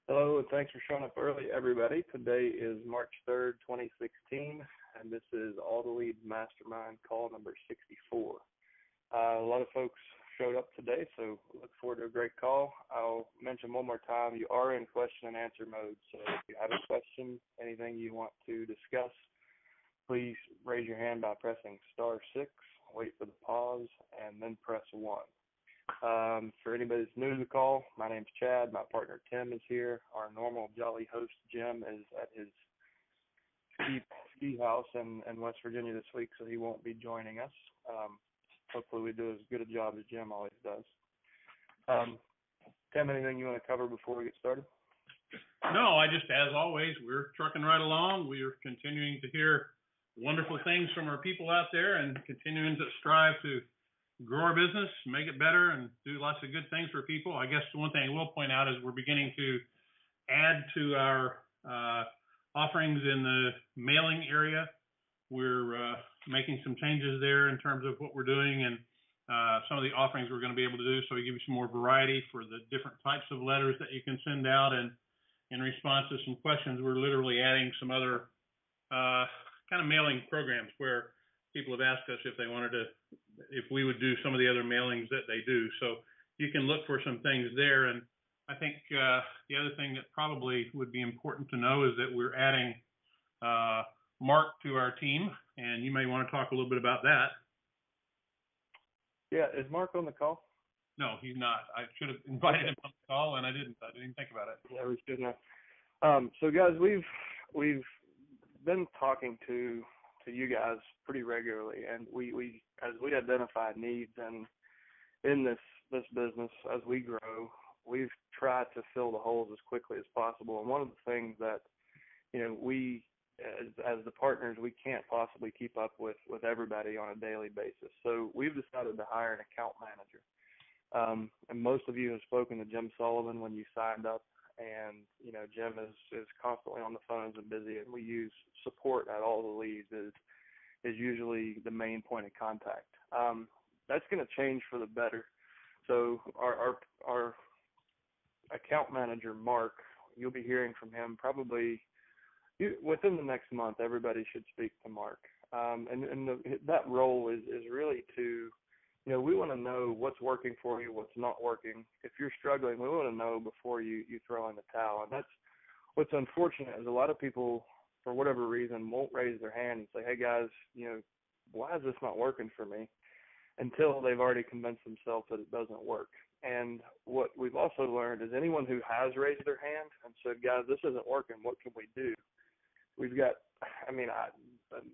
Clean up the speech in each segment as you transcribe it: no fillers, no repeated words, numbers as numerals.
Hello, and thanks for showing up early, everybody. Today is March 3rd, 2016, and this is All the Lead Mastermind call number 64. A lot of folks showed up today, so look forward to a great call. I'll mention one more time, you are in question and answer mode, so if you have a question, anything you want to discuss, please raise your hand by pressing star 6, wait for the pause, and then press 1. For anybody that's new to the call, my name's Chad. My partner Tim is here. Our normal jolly host Jim is at his ski house in West Virginia this week, so he won't be joining us. Hopefully we do as good a job as Jim always does. Tim, anything you want to cover before we get started? No, as always, we're trucking right along. We are continuing to hear wonderful things from our people out there and continuing to strive to grow our business, make it better, and do lots of good things for people. I guess the one thing I will point out is we're beginning to add to our offerings in the mailing area. We're making some changes there in terms of what we're doing and some of the offerings we're going to be able to do, so we give you some more variety for the different types of letters that you can send out. And in response to some questions, we're literally adding some other kind of mailing programs where people have asked us if we would do some of the other mailings that they do. So you can look for some things there. And I think the other thing that probably would be important to know is that we're adding Mark to our team, and you may want to talk a little bit about that. Yeah, is Mark on the call? No, he's not. I should have invited him on the call, and I didn't. I didn't think about it. Yeah, we should have. So guys, we've been talking to you guys pretty regularly, and we as we identify needs and in this business as we grow, we've tried to fill the holes as quickly as possible. And one of the things that we as the partners, we can't possibly keep up with everybody on a daily basis. So we've decided to hire an account manager. And most of you have spoken to Jim Sullivan when you signed up. And, Jim is constantly on the phones and busy, and we use support at all the leads is usually the main point of contact. That's going to change for the better. So our account manager, Mark, you'll be hearing from him probably within the next month. Everybody should speak to Mark. That role is really to, we want to know what's working for you, what's not working. If you're struggling, we want to know before you throw in the towel. And that's what's unfortunate is a lot of people, for whatever reason, won't raise their hand and say, hey, guys, why is this not working for me? Until they've already convinced themselves that it doesn't work. And what we've also learned is anyone who has raised their hand and said, guys, this isn't working, what can we do? We've got,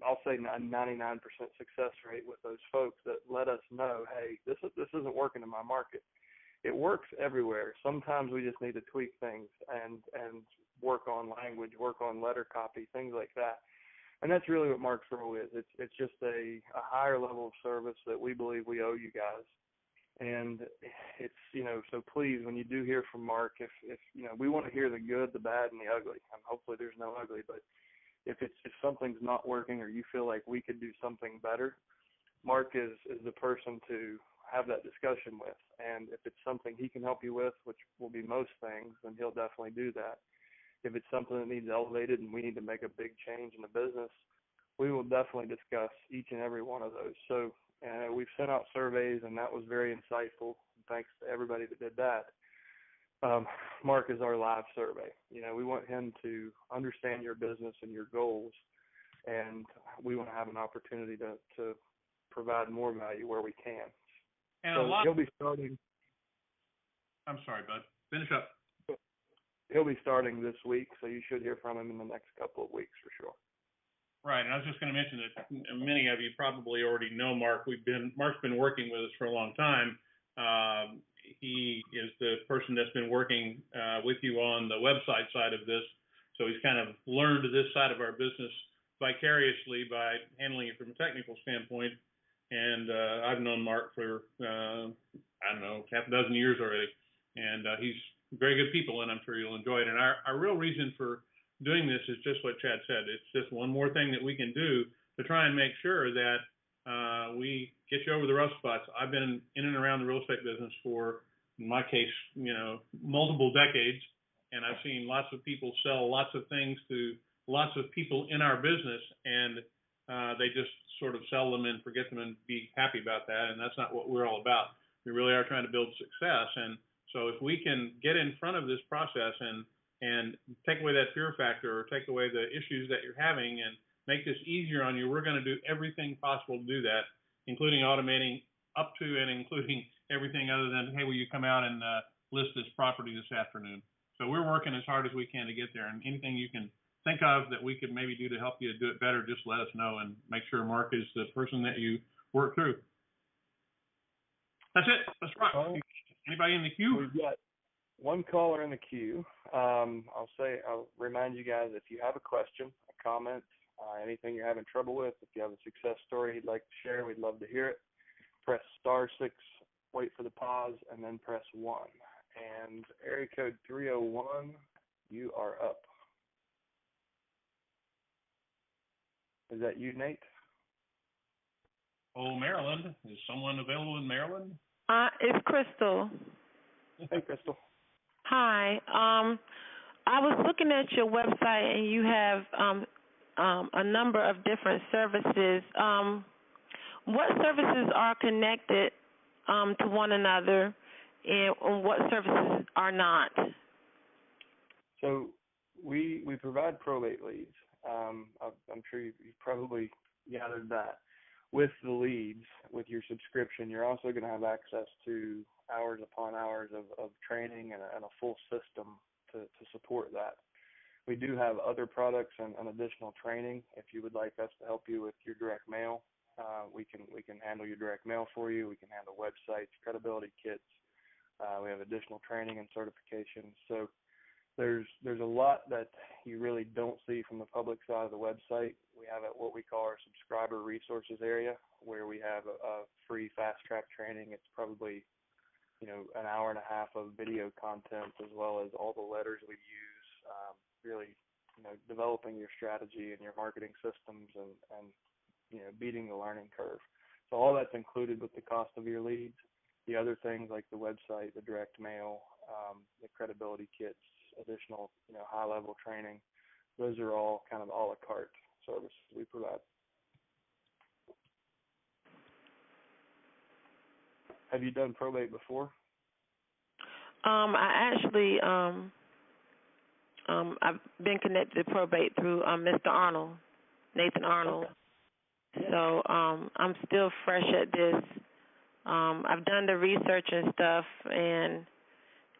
I'll say 99% success rate with those folks that let us know, hey, this isn't working in my market. It works everywhere. Sometimes we just need to tweak things and work on language, work on letter copy, things like that. And that's really what Mark's role is. It's just a higher level of service that we believe we owe you guys. And it's, so please, when you do hear from Mark, if we want to hear the good, the bad, and the ugly. And hopefully there's no ugly, but if something's not working or you feel like we could do something better, Mark is the person to have that discussion with. And if it's something he can help you with, which will be most things, then he'll definitely do that. If it's something that needs elevated and we need to make a big change in the business, we will definitely discuss each and every one of those. So we've sent out surveys, and that was very insightful. Thanks to everybody that did that. Mark is our live survey. We want him to understand your business and your goals, and we want to have an opportunity to provide more value where we can. And so he'll be starting. I'm sorry, bud. Finish up. He'll be starting this week, so you should hear from him in the next couple of weeks for sure. Right, and I was just going to mention that many of you probably already know Mark. Mark's been working with us for a long time. He is the person that's been working with you on the website side of this, so he's kind of learned this side of our business vicariously by handling it from a technical standpoint. And I've known Mark for, half a dozen years already, and he's very good people, and I'm sure you'll enjoy it. And our real reason for doing this is just what Chad said. It's just one more thing that we can do to try and make sure that we get you over the rough spots. I've been in and around the real estate business for, in my case, multiple decades, and I've seen lots of people sell lots of things to lots of people in our business, and they just sort of sell them and forget them and be happy about that. And that's not what we're all about. We really are trying to build success. And so if we can get in front of this process and take away that fear factor, or take away the issues that you're having, and make this easier on you, we're going to do everything possible to do that, including automating up to and including everything other than, hey, will you come out and list this property this afternoon? So we're working as hard as we can to get there, and anything you can think of that we could maybe do to help you do it better, just let us know, and make sure Mark is the person that you work through. That's it. Let's rock. Anybody in the queue? We've got one caller in the queue. I'll remind you guys, if you have a question, a comment, anything you're having trouble with, if you have a success story you'd like to share, we'd love to hear it. Press *6, wait for the pause, and then press 1. And area code 301, you are up. Is that you, Nate? Oh, Maryland. Is someone available in Maryland? It's Crystal. Hey, Crystal. Hi. I was looking at your website, and you have a number of different services. What services are connected to one another, and what services are not? So we provide probate leads. I'm sure you've probably gathered that. With the leads, with your subscription, you're also going to have access to hours upon hours of training and a full system to support that. We do have other products and additional training. If you would like us to help you with your direct mail, we can handle your direct mail for you. We can handle websites, credibility kits. We have additional training and certifications. So there's a lot that you really don't see from the public side of the website. We have what we call our subscriber resources area, where we have a free fast track training. It's probably an hour and a half of video content, as well as all the letters we use, really developing your strategy and your marketing systems and beating the learning curve. So all that's included with the cost of your leads. The other things like the website, the direct mail, the credibility kits, additional high-level training, those are all kind of a la carte services we provide. Have you done probate before? I actually I've been connected to probate through Mr. Arnold, Nathan Arnold. Okay. So I'm still fresh at this. I've done the research and stuff, and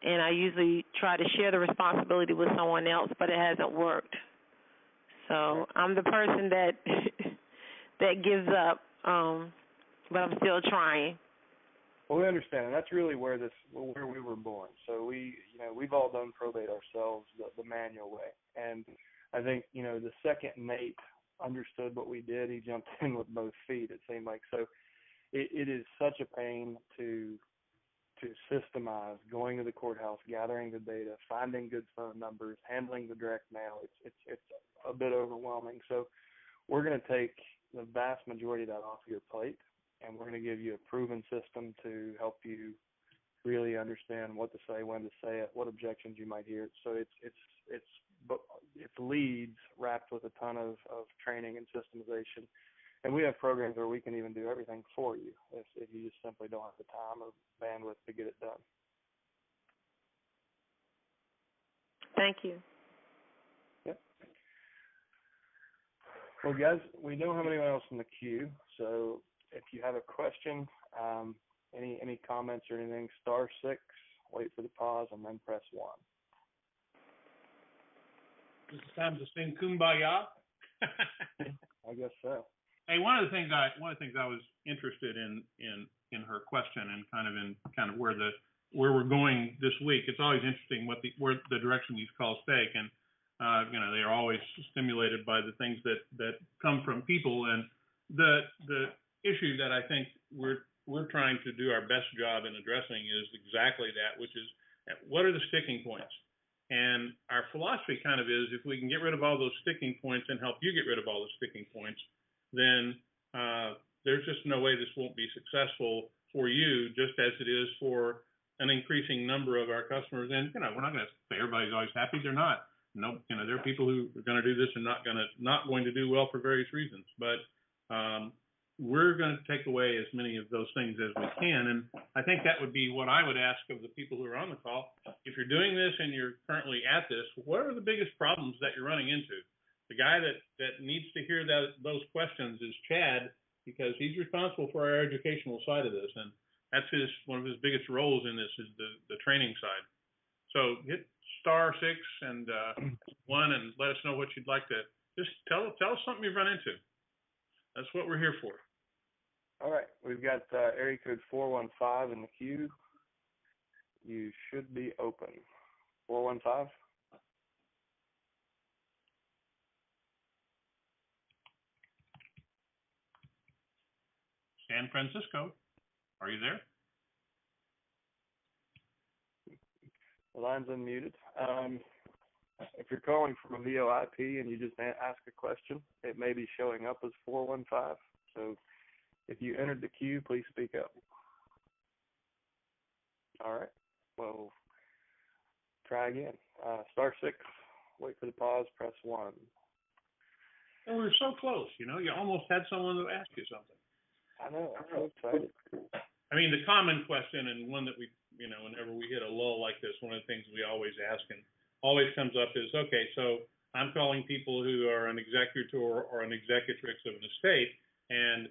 I usually try to share the responsibility with someone else, but it hasn't worked. So I'm the person that that gives up, but I'm still trying. Well, we understand, and that's really where we were born. So we've all done probate ourselves the manual way, and I think the second Nate understood what we did, he jumped in with both feet. It seemed like so. It is such a pain to systemize going to the courthouse, gathering the data, finding good phone numbers, handling the direct mail. It's a bit overwhelming. So we're going to take the vast majority of that off your plate, and we're going to give you a proven system to help you really understand what to say, when to say it, what objections you might hear. So it's leads wrapped with a ton of training and systemization. And we have programs where we can even do everything for you if you just simply don't have the time or bandwidth to get it done. Thank you. Yep. Well, guys, we don't have anyone else in the queue, so if you have a question, any comments or anything, *6, wait for the pause, and then press 1. Is it time to sing Kumbaya? I guess so. Hey, one of the things I was interested in her question, and kind of where we're going this week. It's always interesting where the direction these calls take, and they are always stimulated by the things that come from people. And the issue that I think we're trying to do our best job in addressing is exactly that, which is what are the sticking points. And our philosophy kind of is, if we can get rid of all those sticking points and help you get rid of all the sticking points, then there's just no way this won't be successful for you, just as it is for an increasing number of our customers. And, you know, we're not going to say everybody's always happy. They're not. No, you know, there are people who are going to do this and not going to do well for various reasons. But we're going to take away as many of those things as we can. And I think that would be what I would ask of the people who are on the call. If you're doing this and you're currently at this, what are the biggest problems that you're running into? The guy that needs to hear those questions is Chad, because he's responsible for our educational side of this. And that's one of his biggest roles in this is the training side. So hit *6 and 1 and let us know what you'd like to, just tell us something you've run into. That's what we're here for. All right. We've got area code 415 in the queue. You should be open. 415. San Francisco, are you there? The line's unmuted. If you're calling from a VoIP and you just ask a question, it may be showing up as 415. So if you entered the queue, please speak up. All right. Well, try again. *6. Wait for the pause. Press 1. And we were so close. You know, you almost had someone to ask you something. I know. I'm so excited. I mean, the common question, and one that we, you know, whenever we hit a lull like this, one of the things we always ask and always comes up is, okay, so I'm calling people who are an executor or an executrix of an estate, and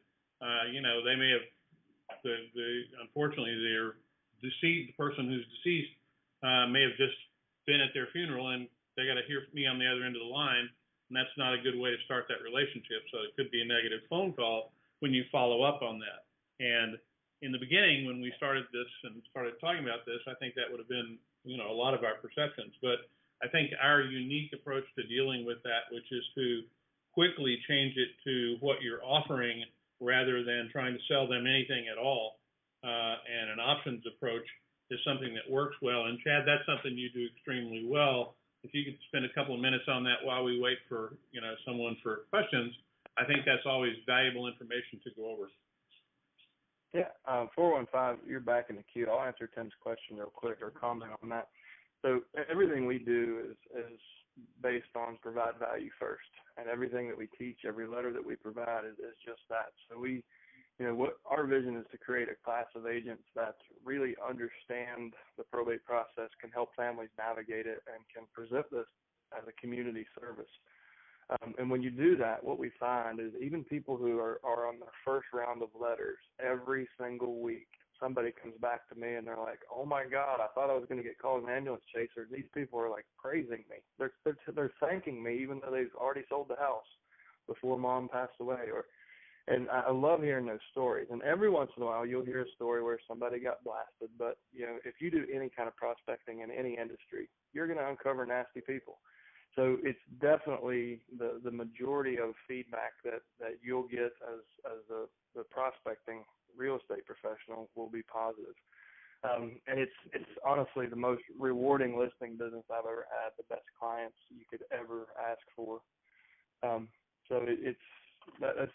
you know, they may have unfortunately they're deceased. The person who's deceased may have just been at their funeral, and they got to hear me on the other end of the line, and that's not a good way to start that relationship. So it could be a negative phone call when you follow up on that. And in the beginning, when we started this and started talking about this, I think that would have been, you know, a lot of our perceptions. But I think our unique approach to dealing with that, which is to quickly change it to what you're offering rather than trying to sell them anything at all, and an options approach is something that works well. And Chad, that's something you do extremely well. If you could spend a couple of minutes on that while we wait for, you know, someone for questions, I think that's always valuable information to go over. Yeah, 415, you're back in the queue. I'll answer Tim's question real quick or comment on that. So everything we do is based on provide value first, and everything that we teach, every letter that we provide is just that. So we, you know, what our vision is to create a class of agents that really understand the probate process, can help families navigate it, and can present this as a community service. And when you do that, what we find is even people who are on their first round of letters, every single week, somebody comes back to me and they're like, "Oh my God, I thought I was going to get called an ambulance chaser. These people are like praising me. They're thanking me even though they've already sold the house before mom passed away." And I love hearing those stories. And every once in a while, you'll hear a story where somebody got blasted. But you know, if you do any kind of prospecting in any industry, you're going to uncover nasty people. So it's definitely the majority of feedback that you'll get as the prospecting real estate professional will be positive. And it's honestly the most rewarding listing business I've ever had, the best clients you could ever ask for. So it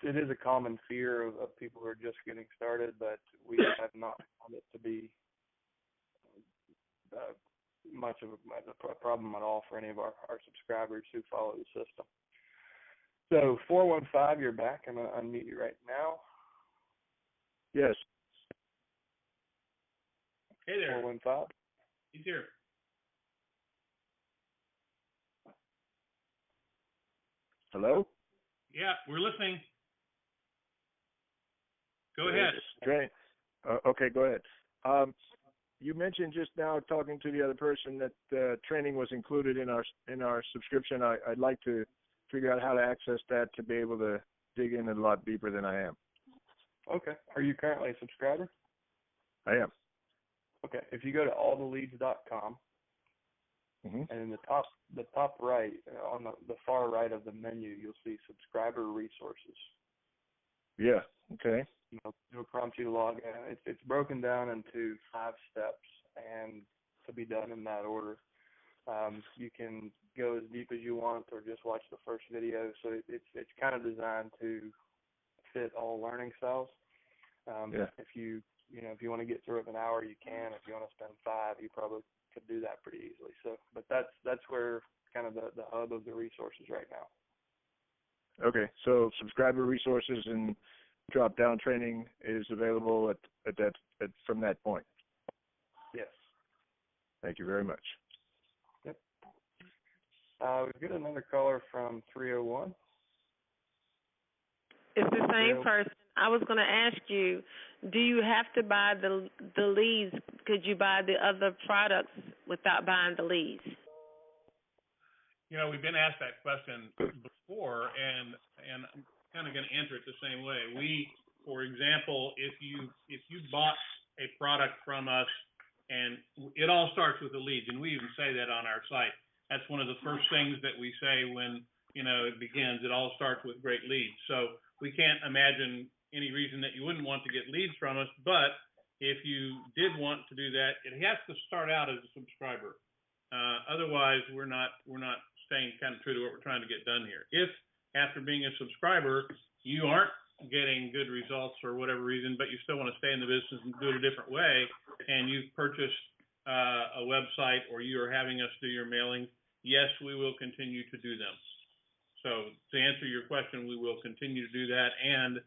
is a common fear of people who are just getting started, but we have not found it to be much of a problem at all for any of our subscribers who follow the system. So 415, you're back. I'm going to unmute you right now. Yes. Hey there. 415. He's here. Hello? Yeah, we're listening. Go ahead. Great. Okay, go ahead. You mentioned just now, talking to the other person, that training was included in our subscription. I'd like to figure out how to access that to be able to dig in a lot deeper than I am. Okay. Are you currently a subscriber? I am. Okay. If you go to alltheleads.com, and in the top right, on the far right of the menu, you'll see subscriber resources. Yeah. Okay. It'll prompt you to log in. It's broken down into 5 steps, and to be done in that order. You can go as deep as you want, or just watch the first video. So it's kind of designed to fit all learning styles. Yeah. If you if you want to get through it in an hour, you can. If you want to spend 5, you probably could do that pretty easily. So, but that's where kind of the hub of the resources right now. Okay, so subscriber resources and drop-down training is available from that point. Yes. Thank you very much. Yep. We've got another caller from 301. It's the same person. I was going to ask you, do you have to buy the leads? Could you buy the other products without buying the leads? We've been asked that question before, and I'm kind of going to answer it the same way. For example, if you bought a product from us, and it all starts with the leads, and we even say that on our site. That's one of the first things that we say when it begins. It all starts with great leads. So we can't imagine any reason that you wouldn't want to get leads from us, but if you did want to do that, it has to start out as a subscriber. Otherwise, we're not staying kind of true to what we're trying to get done here. If after being a subscriber, you aren't getting good results for whatever reason, but you still want to stay in the business and do it a different way, and you've purchased a website or you are having us do your mailing, yes, we will continue to do them. So to answer your question, we will continue to do that, and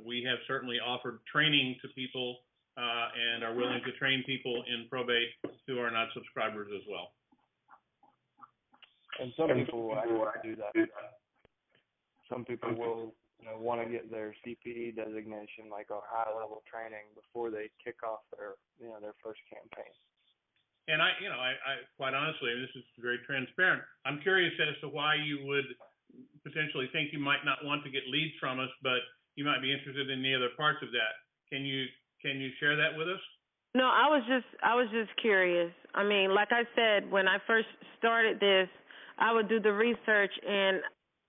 we have certainly offered training to people and are willing to train people in probate who are not subscribers as well. And some people will actually do that. Some people will want to get their CPE designation, like a high-level training, before they kick off their first campaign. And I quite honestly, this is very transparent. I'm curious as to why you would potentially think you might not want to get leads from us, but you might be interested in the other parts of that. Can you share that with us? No, I was just curious. I mean, like I said, when I first started this, I would do the research and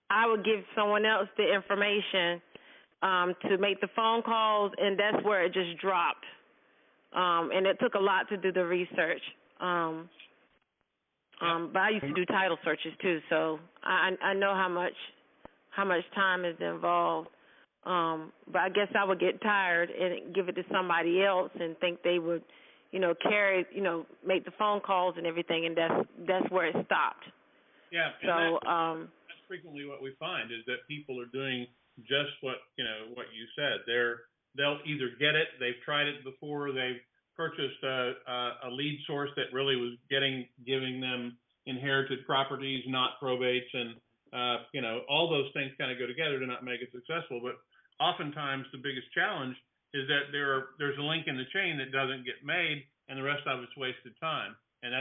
I would give someone else the information to make the phone calls, and that's where it just dropped. And it took a lot to do the research. But I used to do title searches too, so I know how much time is involved. But I guess I would get tired and give it to somebody else and think they would, make the phone calls and everything, and that's where it stopped. Yeah. So that's frequently what we find is that people are doing just what you said. They'll either get it, they've tried it before, they've purchased a lead source that really was giving them inherited properties, not probates, and all those things kind of go together to not make it successful. But oftentimes the biggest challenge is that there's a link in the chain that doesn't get made, and the rest of it's wasted time. And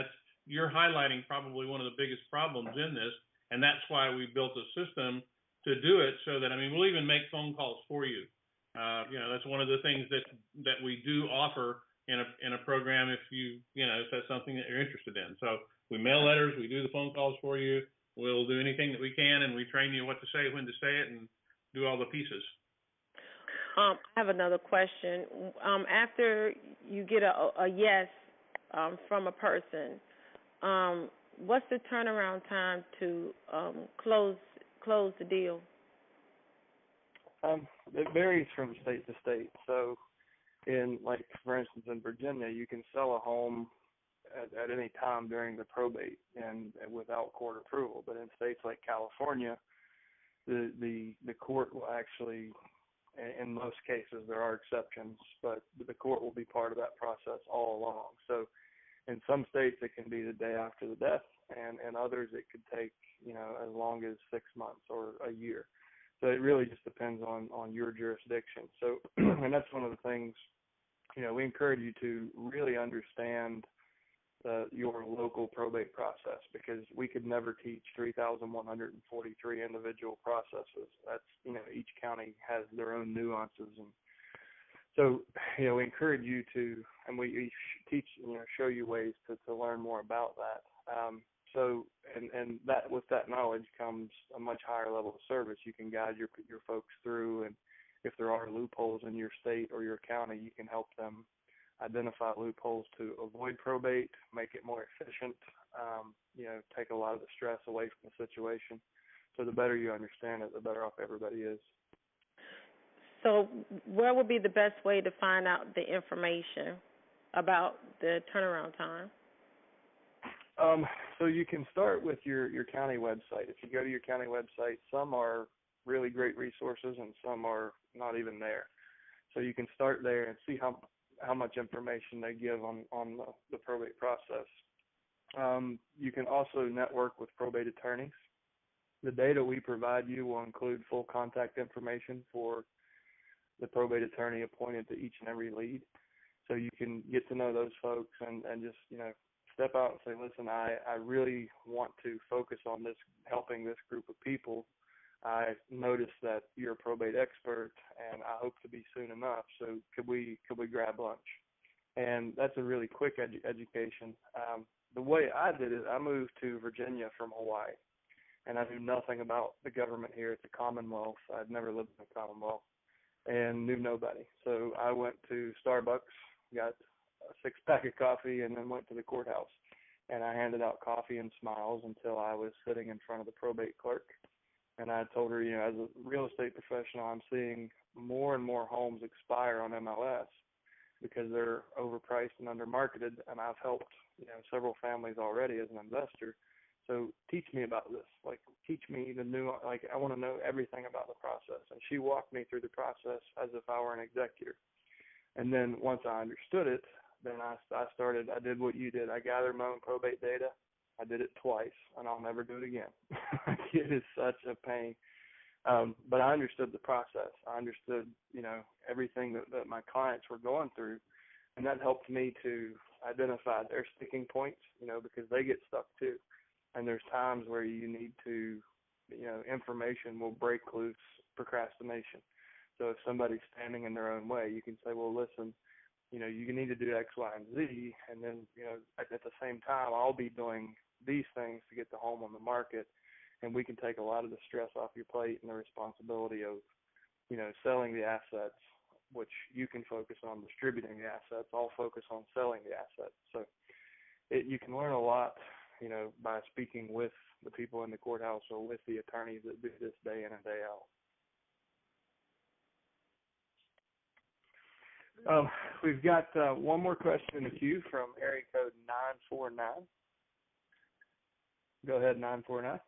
you're highlighting probably one of the biggest problems in this, and that's why we built a system to do it so that, we'll even make phone calls for you. That's one of the things that we do offer in a program if if that's something that you're interested in. So we mail letters, we do the phone calls for you, we'll do anything that we can, and we train you what to say, when to say it, and do all the pieces. I have another question. After you get a yes from a person, what's the turnaround time to close the deal? It varies from state to state. So for instance, in Virginia, you can sell a home at any time during the probate and without court approval. But in states like California, the court will actually, in most cases, there are exceptions, but the court will be part of that process all along. So in some states, it can be the day after the death, and in others, it could take, as long as 6 months or a year. So it really just depends on your jurisdiction. So, and that's one of the things, we encourage you to really understand your local probate process, because we could never teach 3,143 individual processes. That's, each county has their own nuances. And so, we encourage you to, and we teach, show you ways to learn more about that. So, and that with that knowledge comes a much higher level of service. You can guide your folks through, and if there are loopholes in your state or your county, you can help them identify loopholes to avoid probate, make it more efficient, take a lot of the stress away from the situation. So the better you understand it, the better off everybody is. So where would be the best way to find out the information about the turnaround time? So you can start with your county website. If you go to your county website, some are really great resources and some are not even there. So you can start there and see how much information they give on the probate process. You can also network with probate attorneys. The data we provide you will include full contact information for the probate attorney appointed to each and every lead. So you can get to know those folks and just, step out and say, listen, I really want to focus on this, helping this group of people. I noticed that you're a probate expert and I hope to be soon enough. So could we grab lunch? And that's a really quick education. The way I did it, I moved to Virginia from Hawaii, and I knew nothing about the government here. It's a Commonwealth. I'd never lived in a Commonwealth and knew nobody. So I went to Starbucks, got a 6-pack of coffee, and then went to the courthouse. And I handed out coffee and smiles until I was sitting in front of the probate clerk. And I told her, as a real estate professional, I'm seeing more and more homes expire on MLS because they're overpriced and undermarketed, and I've helped, several families already as an investor. So teach me about this. Teach me I want to know everything about the process. And she walked me through the process as if I were an executor. And then once I understood it, then I did what you did. I gathered my own probate data. I did it twice, and I'll never do it again. It is such a pain. But I understood the process. I understood, everything that my clients were going through, and that helped me to identify their sticking points, because they get stuck too. And there's times where you need to, information will break loose procrastination. So if somebody's standing in their own way, you can say, well, listen, you need to do X, Y, and Z, and then, at the same time, I'll be doing these things to get the home on the market, and we can take a lot of the stress off your plate and the responsibility of, selling the assets, which you can focus on distributing the assets. I'll focus on selling the assets. So you can learn a lot, by speaking with the people in the courthouse or with the attorneys that do this day in and day out. We've got one more question in the queue from area code 949. Go ahead, 949.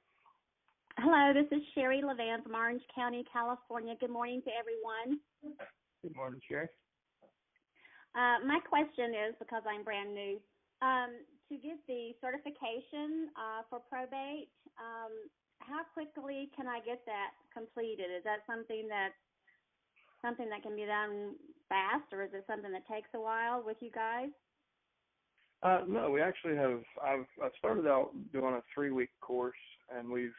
Hello, this is Sherry Levan from Orange County, California. Good morning to everyone. Good morning, Sherry. My question is, because I'm brand new, to get the certification for probate, how quickly can I get that completed? Is that something that can be done fast, or is it something that takes a while with you guys? No, we actually have. I've started out doing a 3-week course, and we've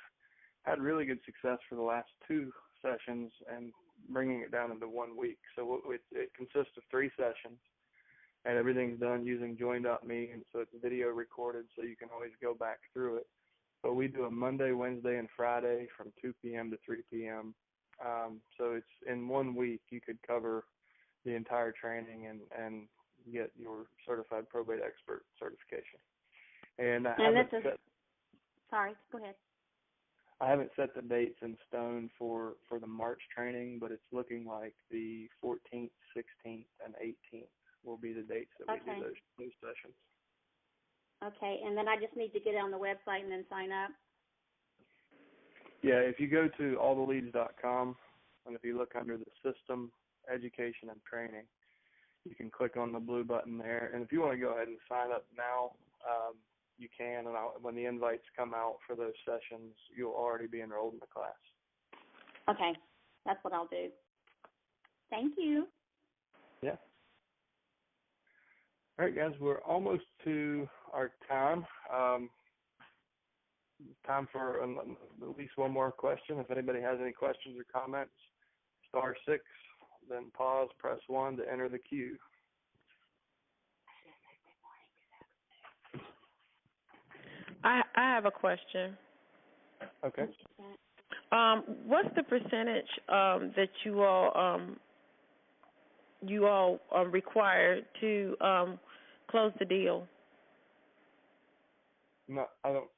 had really good success for the last 2 sessions and bringing it down into 1 week. So it consists of 3 sessions, and everything's done using Join.me, and so it's video recorded, so you can always go back through it. But we do a Monday, Wednesday, and Friday from 2 p.m. to 3 p.m. So it's in 1 week you could cover the entire training and get your certified probate expert certification. And sorry, go ahead. I haven't set the dates in stone for the March training, but it's looking like the 14th, 16th, and 18th will be the dates that we do those sessions. Okay, and then I just need to get on the website and then sign up? Yeah, if you go to alltheleads.com, and if you look under the system, education, and training, you can click on the blue button there. And if you want to go ahead and sign up now, you can. And when the invites come out for those sessions, you'll already be enrolled in the class. Okay, that's what I'll do. Thank you. Yeah. All right, guys, we're almost to our time. Time for at least one more question. If anybody has any questions or comments, *6, then pause, press 1 to enter the queue. I have a question. Okay. What's the percentage that you all require to close the deal? No, I don't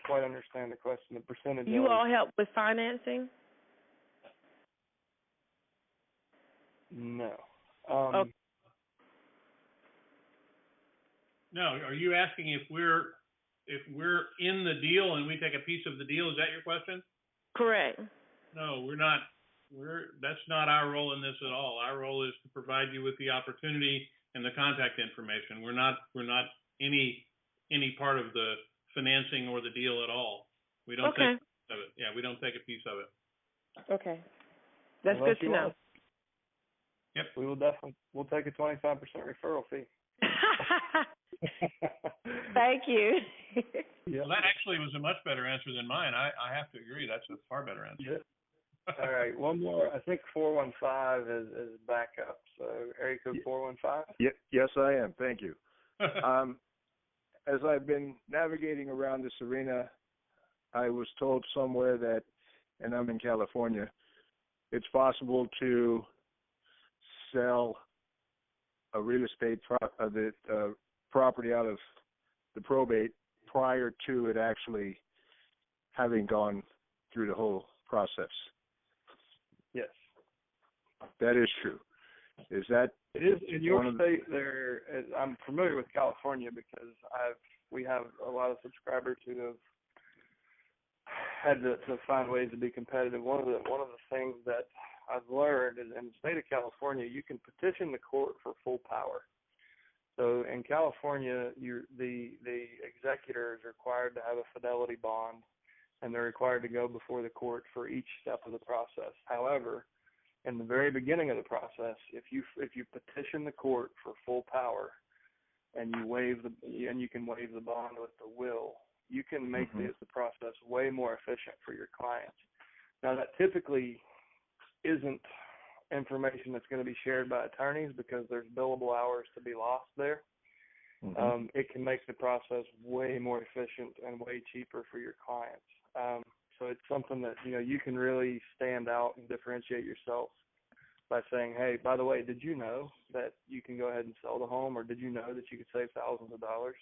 quite understand the question. The percentage. You all help with financing? No. Okay. No, are you asking if we're in the deal and we take a piece of the deal? Is that your question? Correct. No, we're not. That's not our role in this at all. Our role is to provide you with the opportunity and the contact information. We're not any part of the financing or the deal at all. We don't take a piece of it. Yeah, we don't take a piece of it. Okay. That's Unless good to you know. want. Yep. We'll take a 25% referral fee. Thank you. Well, that actually was a much better answer than mine. I have to agree. That's a far better answer. Yeah. All right. One more. I think 415 is backup. So area code 415. Yes, I am. Thank you. As I've been navigating around this arena, I was told somewhere that, and I'm in California, it's possible to sell a real estate property out of the probate prior to it actually having gone through the whole process. Yes. That is true. Is that? It is in your state. There, I'm familiar with California because we have a lot of subscribers who have had to find ways to be competitive. One of the things that I've learned is in the state of California, you can petition the court for full power. So in California, the executor is required to have a fidelity bond, and they're required to go before the court for each step of the process. However, in the very beginning of the process, if you petition the court for full power, and you can waive the bond with the will, you can make the process way more efficient for your clients. Now, that typically isn't information that's going to be shared by attorneys because there's billable hours to be lost there. It can make the process way more efficient and way cheaper for your clients. So it's something that, you can really stand out and differentiate yourself by saying, hey, by the way, did you know that you can go ahead and sell the home, or did you know that you could save thousands of dollars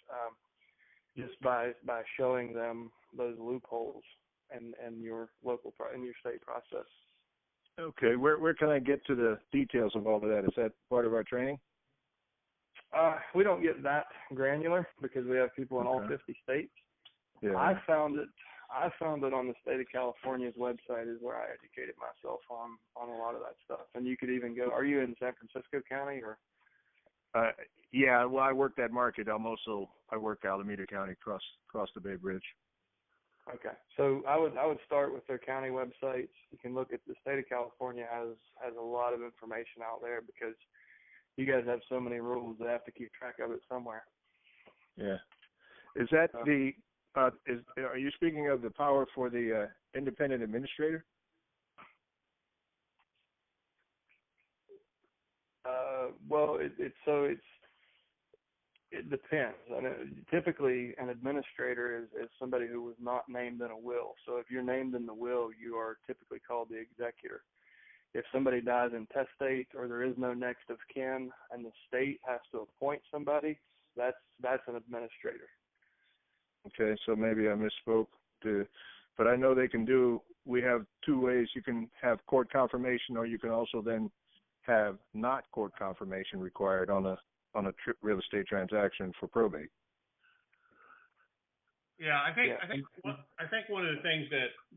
just by showing them those loopholes and your local and your state process. Okay, where can I get to the details of all of that? Is that part of our training? We don't get that granular because we have people in all 50 states. Yeah. I found it on the state of California's website is where I educated myself on a lot of that stuff. And you could even go. Are you in San Francisco County or? Yeah. Well, I work that market. I work Alameda County across the Bay Bridge. Okay, so I would start with their county websites. You can look at the state of California has a lot of information out there because you guys have so many rules they have to keep track of it somewhere. Yeah. Is that are you speaking of the power for the independent administrator? Well, it depends. Typically, an administrator is somebody who was not named in a will. So if you're named in the will, you are typically called the executor. If somebody dies intestate or there is no next of kin and the state has to appoint somebody, that's an administrator. Okay, so maybe I misspoke. But I know we have two ways. You can have court confirmation, or you can also then have not court confirmation required on a real estate transaction for probate. Yeah, I think one of the things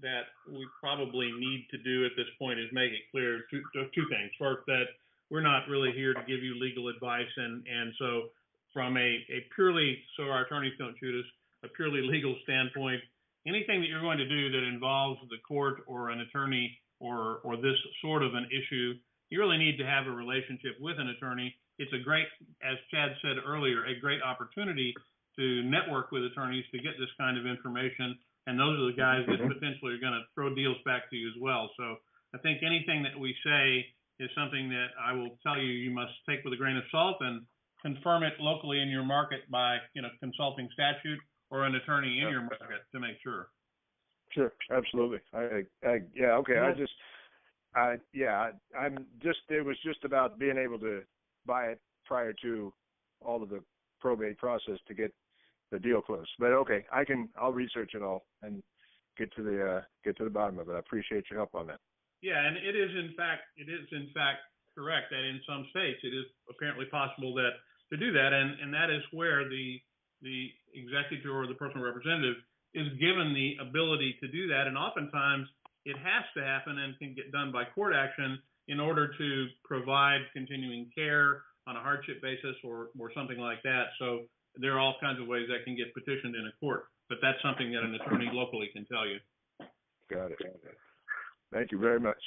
that we probably need to do at this point is make it clear two things. First, that we're not really here to give you legal advice, and so from a purely, so our attorneys don't shoot us, a purely legal standpoint, anything that you're going to do that involves the court or an attorney or this sort of an issue, you really need to have a relationship with an attorney. It's a great, as Chad said earlier, a great opportunity to network with attorneys to get this kind of information, and those are the guys that potentially are going to throw deals back to you as well. So I think anything that we say is something that I will tell you must take with a grain of salt and confirm it locally in your market by consulting statute or an attorney in your market to make sure. Sure, absolutely. Yeah, okay. It was just about being able to buy it prior to all of the probate process to get the deal closed. But okay, I'll research it all and get to the bottom of it. I appreciate your help on that. Yeah, and it is in fact correct that in some states it is apparently possible that to do that, and that is where the executor or the personal representative is given the ability to do that, and oftentimes it has to happen and can get done by court action in order to provide continuing care on a hardship basis or something like that. So there are all kinds of ways that can get petitioned in a court, but that's something that an attorney locally can tell you. Got it. Thank you very much.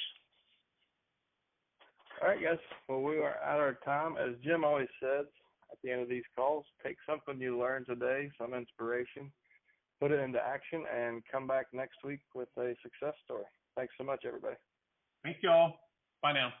All right, guys. Well, we are out of time. As Jim always says at the end of these calls, take something you learned today, some inspiration, put it into action, and come back next week with a success story. Thanks so much, everybody. Thank you all. Bye now.